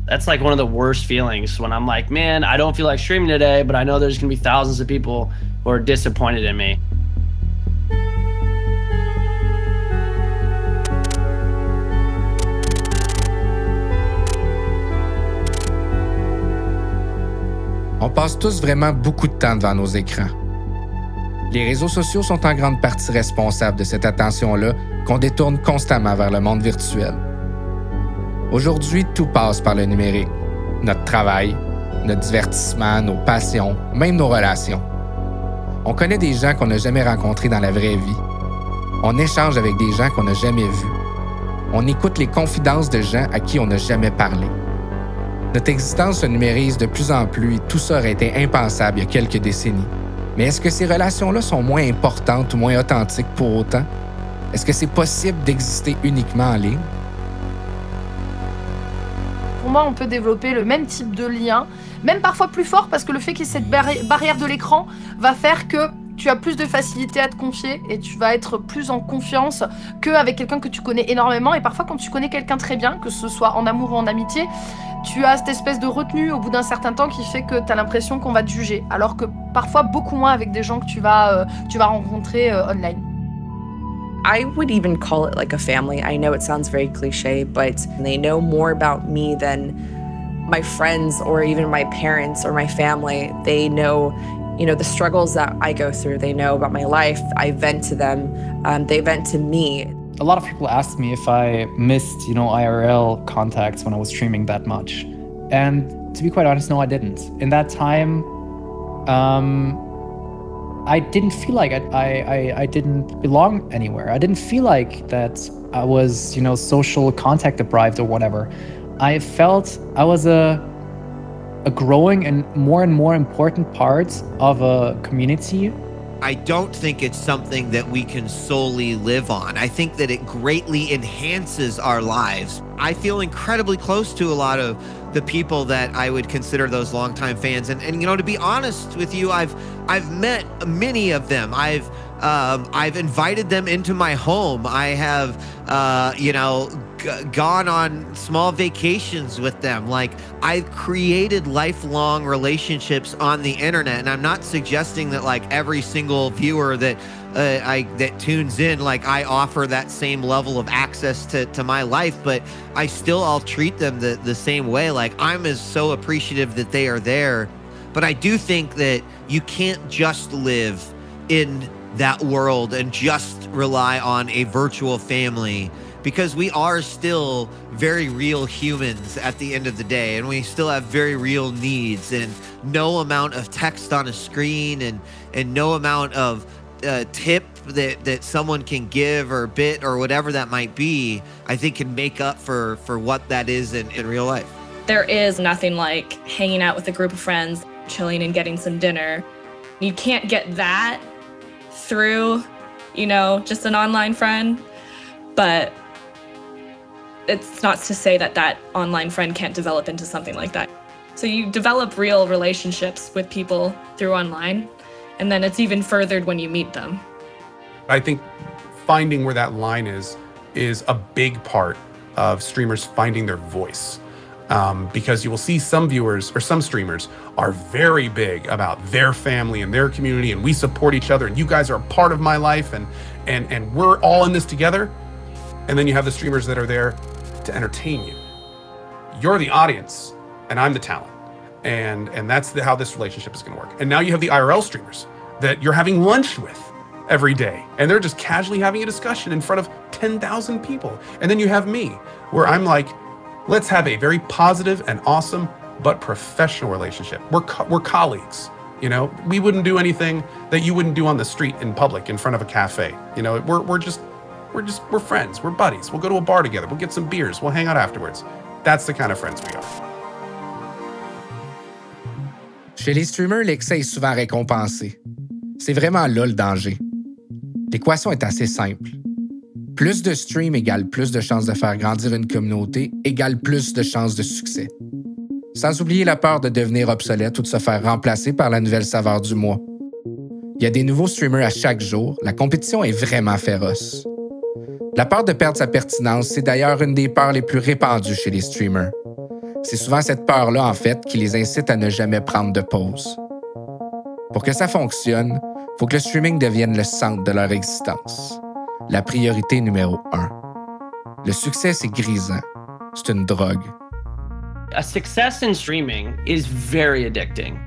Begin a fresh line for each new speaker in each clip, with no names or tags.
That's like one of the worst feelings when I'm like, man, I don't feel like streaming today, but I know there's gonna be thousands of people who are disappointed in me.
On passe tous vraiment beaucoup de temps devant nos écrans. Les réseaux sociaux sont en grande partie responsables de cette attention-là qu'on détourne constamment vers le monde virtuel. Aujourd'hui, tout passe par le numérique. Notre travail, notre divertissement, nos passions, même nos relations. On connaît des gens qu'on n'a jamais rencontrés dans la vraie vie. On échange avec des gens qu'on n'a jamais vus. On écoute les confidences de gens à qui on n'a jamais parlé. Notre existence se numérise de plus en plus et tout ça aurait été impensable il y a quelques décennies. Mais est-ce que ces relations-là sont moins importantes ou moins authentiques pour autant? Est-ce que c'est possible d'exister uniquement en ligne?
Pour moi, on peut développer le même type de lien, même parfois plus fort, parce que le fait qu'il y ait cette barrière de l'écran va faire que tu as plus de facilité à te confier et tu vas être plus en confiance qu'avec quelqu'un que tu connais énormément. Et parfois, quand tu connais quelqu'un très bien, que ce soit en amour ou en amitié, tu as cette espèce de retenue au bout d'un certain temps qui fait que tu as l'impression qu'on va te juger. Alors que parfois, beaucoup moins avec des gens que tu vas rencontrer online.
I would even call it like a family. I know it sounds very cliche, but they know more about me than my friends or even my parents or my family. They know, the struggles that I go through. They know about my life. I vent to them. They vent to me.
A lot of people asked me if I missed, IRL contacts when I was streaming that much. And to be quite honest, no, I didn't. In that time, I didn't feel like I didn't belong anywhere. I didn't feel like that I was, social contact deprived or whatever. I felt I was a growing and more important part of a community.
I don't think it's something that we can solely live on. I think that it greatly enhances our lives. I feel incredibly close to a lot of the people that I would consider those longtime fans. And to be honest with you, I've met many of them. I've invited them into my home. I have, gone on small vacations with them. Like, I've created lifelong relationships on the internet. And I'm not suggesting that like every single viewer that tunes in, like I offer that same level of access to my life, but I'll treat them the same way. Like, I'm so appreciative that they are there. But I do think that you can't just live in that world and just rely on a virtual family, because we are still very real humans at the end of the day, and we still have very real needs, and no amount of text on a screen and no amount of tip that someone can give or bit or whatever that might be, I think can make up for what that is in real life.
There is nothing like hanging out with a group of friends, chilling and getting some dinner. You can't get that through, just an online friend, but it's not to say that online friend can't develop into something like that. So you develop real relationships with people through online, and then it's even furthered when you meet them.
I think finding where that line is a big part of streamers finding their voice. Because you will see some viewers or some streamers are very big about their family and their community, and we support each other, and you guys are a part of my life, and we're all in this together. And then you have the streamers that are there to entertain you. You're the audience, and I'm the talent. And that's how this relationship is gonna work. And now you have the IRL streamers that you're having lunch with every day, and they're just casually having a discussion in front of 10,000 people. And then you have me, where I'm like, let's have a very positive and awesome but professional relationship. We're colleagues. We wouldn't do anything that you wouldn't do on the street in public in front of a cafe. We're friends. We're buddies. We'll go to a bar together. We'll get some beers. We'll hang out afterwards. That's the kind of friends we are.
Chez les streamers, l'excès est souvent récompensé. C'est vraiment là le danger. L'équation est assez simple. Plus de stream égale plus de chances de faire grandir une communauté égale plus de chances de succès. Sans oublier la peur de devenir obsolète ou de se faire remplacer par la nouvelle saveur du mois. Il y a des nouveaux streamers à chaque jour, la compétition est vraiment féroce. La peur de perdre sa pertinence, c'est d'ailleurs une des peurs les plus répandues chez les streamers. c'est souvent cette peur-là, en fait, qui les incite à ne jamais prendre de pause. Pour que ça fonctionne, il faut que le streaming devienne le centre de leur existence. La priorité numéro 1. Le succès, c'est grisant. C'est une drogue.
A success in streaming is very addicting.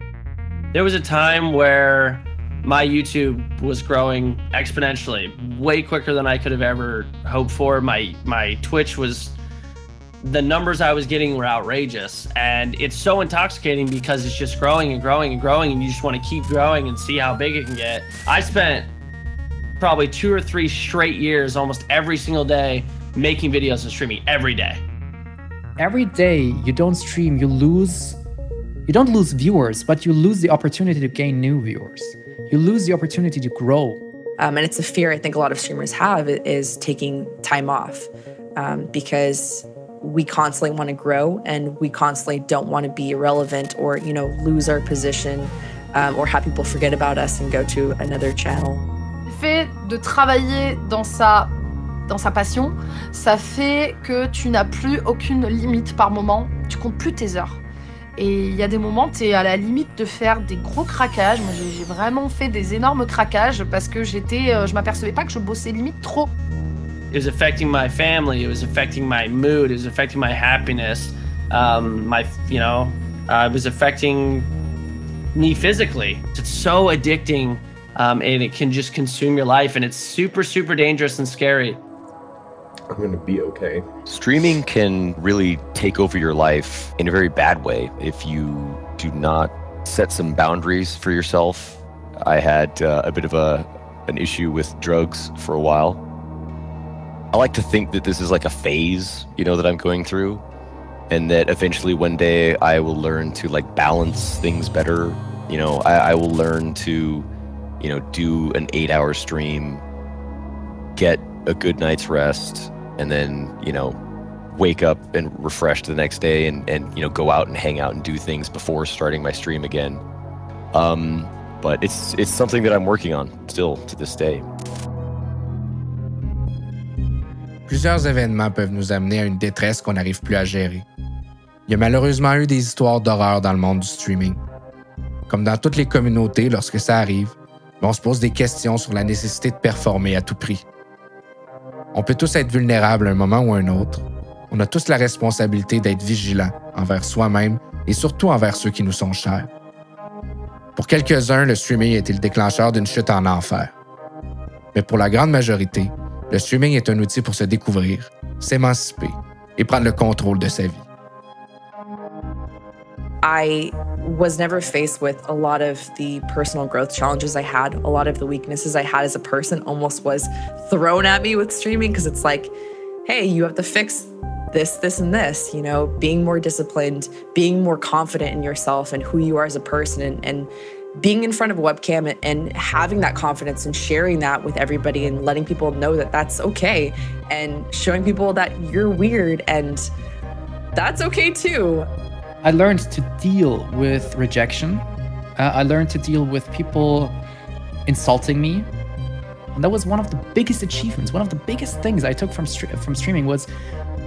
There was a time where my YouTube was growing exponentially, way quicker than I could have ever hoped for. My Twitch was, the numbers I was getting were outrageous. And it's so intoxicating because it's just growing and growing and growing, and you just want to keep growing and see how big it can get. I spent probably 2 or 3 straight years, almost every single day, making videos and streaming every day.
Every day you don't stream, you don't lose viewers, but you lose the opportunity to gain new viewers. You lose the opportunity to grow.
And it's a fear I think a lot of streamers have is taking time off because we constantly want to grow and we constantly don't want to be irrelevant or, lose our position or have people forget about us and go to another channel.
Le fait de travailler dans sa passion, ça fait que tu n'as plus aucune limite par moment, tu comptes plus tes heures. Et il y a des moments, tu es à la limite de faire des gros craquages. Moi, j'ai vraiment fait des énormes craquages parce que je m'apercevais pas que je bossais limite trop.
It was affecting my family, it was affecting my mood, it was affecting my happiness, it was affecting me physically. It's so addicting and it can just consume your life, and it's super, super dangerous and scary.
I'm going to be okay.
Streaming can really take over your life in a very bad way if you do not set some boundaries for yourself. I had a bit of an issue with drugs for a while. I like to think that this is like a phase, that I'm going through, and that eventually one day I will learn to balance things better. I will learn to, do an 8-hour stream, get a good night's rest, and then, wake up and refreshed the next day and go out and hang out and do things before starting my stream again. But it's something that I'm working on still to this day.
Plusieurs événements peuvent nous amener à une détresse qu'on n'arrive plus à gérer. Il y a malheureusement eu des histoires d'horreur dans le monde du streaming. Comme dans toutes les communautés, lorsque ça arrive, on se pose des questions sur la nécessité de performer à tout prix. On peut tous être vulnérables à un moment ou à un autre. On a tous la responsabilité d'être vigilants envers soi-même et surtout envers ceux qui nous sont chers. Pour quelques-uns, le streaming a été le déclencheur d'une chute en enfer. Mais pour la grande majorité, le streaming est un outil pour se découvrir, s'émanciper et prendre le contrôle de sa vie.
I was never faced with a lot of the personal growth challenges I had. A lot of the weaknesses I had as a person almost was thrown at me with streaming because it's like, hey, you have to fix this, this, and this, being more disciplined, being more confident in yourself and who you are as a person and being in front of a webcam and having that confidence and sharing that with everybody and letting people know that that's okay and showing people that you're weird and that's okay too.
I learned to deal with rejection. I learned to deal with people insulting me. And that was one of the biggest achievements. One of the biggest things I took from streaming was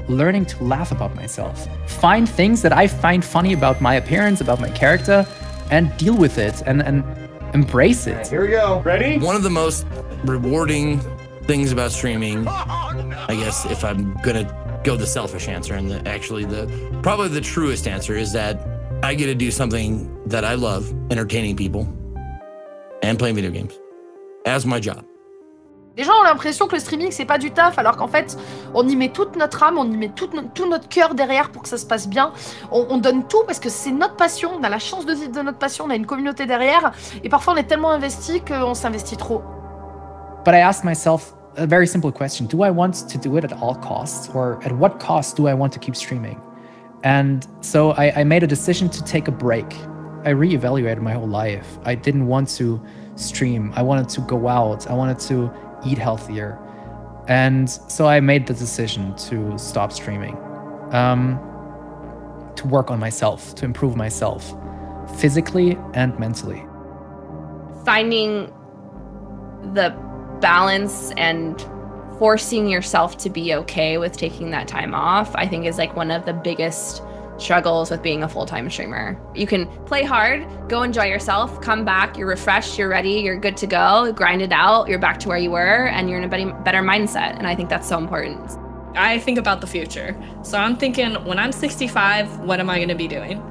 learning to laugh about myself. Find things that I find funny about my appearance, about my character, and deal with it and embrace it.
Here we go. Ready?
One of the most rewarding things about streaming, I guess if I'm gonna go the selfish answer and probably the truest answer is that I get to do something that I love, entertaining people and playing video games as my job.
Les gens ont l'impression que le streaming c'est pas du taf, alors qu'en fait on y met toute notre âme, on y met tout notre cœur derrière pour que ça se passe bien. On donne tout parce que c'est notre passion, on a la chance de vivre de notre passion, on a une communauté derrière et parfois on est tellement investi qu'on s'investit trop.
But I asked myself a very simple question. Do I want to do it at all costs, or at what cost do I want to keep streaming? And so I made a decision to take a break. I reevaluated my whole life. I didn't want to stream. I wanted to go out. I wanted to eat healthier. And so I made the decision to stop streaming, to work on myself, to improve myself, physically and mentally.
Finding the balance and forcing yourself to be okay with taking that time off, I think is one of the biggest struggles with being a full-time streamer. You can play hard, go enjoy yourself, come back, you're refreshed, you're ready, you're good to go, grind it out, you're back to where you were, and you're in a better mindset. And I think that's so important.
I think about the future. So I'm thinking, when I'm 65, what am I going to be doing?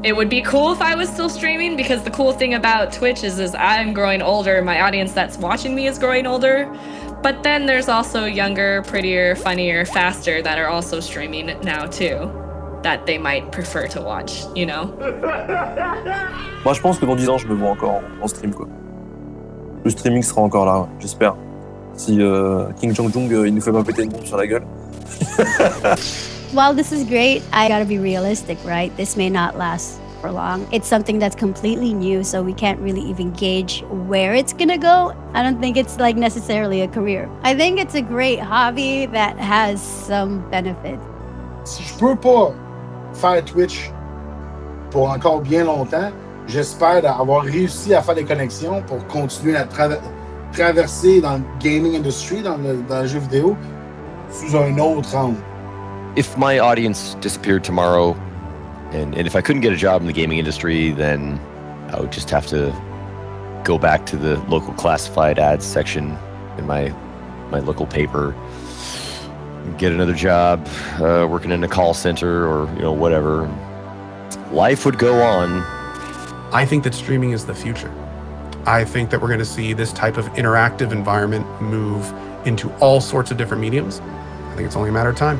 It would be cool if I was still streaming, because the cool thing about Twitch is I'm growing older, my audience that's watching me is growing older. But then there's also younger, prettier, funnier, faster that are also streaming now too, that they might prefer to watch, you know?
Moi, je pense que dans 10 ans, je me vois encore en stream, quoi. Le streaming sera encore là, ouais, j'espère. Si King Jong-Jung, il nous fait pas péter une bombe sur la gueule.
While this is great, I gotta be realistic, right? This may not last for long. It's something that's completely new, so we can't really even gauge where it's gonna go. I don't think it's like necessarily a career. I think it's a great hobby that has some benefit.
Si je peux pas faire Twitch pour encore bien longtemps, j'espère avoir réussi à faire des connexions pour continuer à traverser dans le gaming industry, dans le jeu vidéo, sous un autre angle.
If my audience disappeared tomorrow, and if I couldn't get a job in the gaming industry, then I would just have to go back to the local classified ads section in my local paper, get another job, working in a call center or whatever. Life would go on.
I think that streaming is the future. I think that we're going to see this type of interactive environment move into all sorts of different mediums. I think it's only a matter of time.